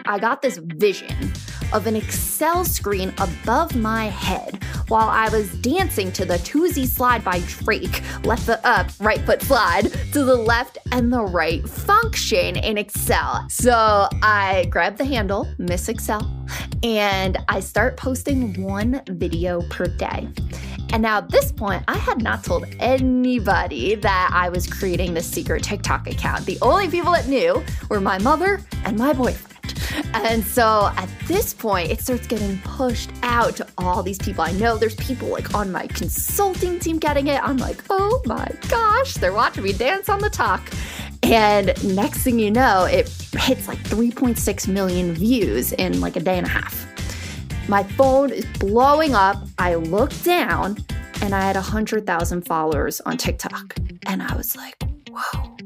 I got this vision of an Excel screen above my head while I was dancing to the Toosie Slide by Drake, left foot up, right foot slide, to the left and the right function in Excel. So I grabbed the handle, Miss Excel, and I start posting one video per day. And now at this point, I had not told anybody that I was creating this secret TikTok account. The only people that knew were my mother and my boyfriend. And so at this point, it starts getting pushed out to all these people. I know there's people like on my consulting team getting it. I'm like, oh my gosh, they're watching me dance on the talk. And next thing you know, it hits like 3.6 million views in like a day and a half. My phone is blowing up. I look down and I had 100,000 followers on TikTok. And I was like, whoa,